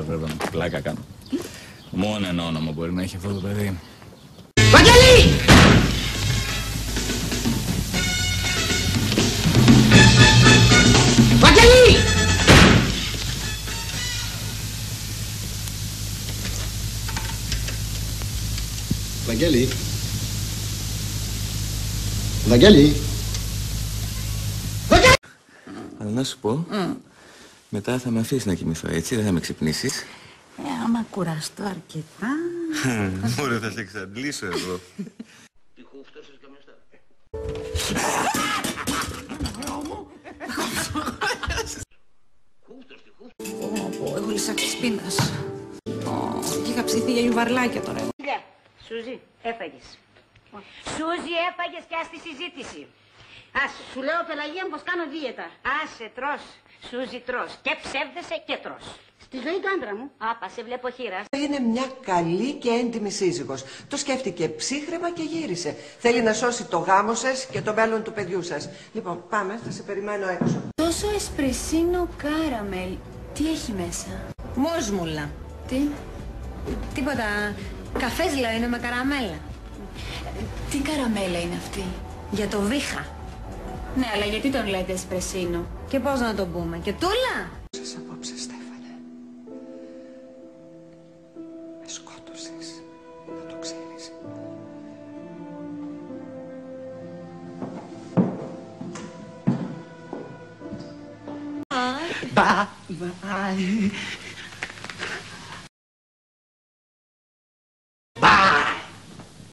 Βέβαια, πλάκα κάνω. Μόνο ένα όνομα μπορεί να έχει αυτό το παιδί. Βαγγέλη! Βαγγέλη! Βαγγέλη. Βαγγέλη. Αλλά να σου πω, μετά θα με αφήσεις να κοιμηθώ, έτσι, δεν θα με ξυπνήσεις. Άμα κουραστώ αρκετά... Μωρέ, θα σε εξαντλήσω εγώ. Τι χούφτωσες και μες τώρα. Έχω λυσάξει της πείνας. Και είχα ψηθεί για λιβαρλάκια τώρα. Σούζη, έφαγες. Σούζη, έφαγες και ας τη συζήτηση. Άσε. Σου λέω, Πελαγία μου, πως κάνω δίαιτα. Άσε, τρως. Σούζη, τρως. Και ψεύδεσαι και τρως. Στη ζωή του άντρα μου. Άπα, σε βλέπω χείρα. Είναι μια καλή και έντιμη σύζυγος. Το σκέφτηκε ψύχρεμα και γύρισε. Θέλει να σώσει το γάμο σας και το μέλλον του παιδιού σας. Λοιπόν, πάμε, θα σε περιμένω έξω. Τόσο εσπρεσίνο κάραμελ. Τι έχει μέσα? Μόσμουλα. Τι? Τίποτα. Καφές είναι με καραμέλα. Τι καραμέλα είναι αυτή? Για το βήχα. Ναι, αλλά γιατί τον λέτε εσπρεσίνο? Και πώς να το πούμε, και τούλα. Σας απόψε, Στέφανε. Με σκότωσες. Να το ξέρεις. Bye.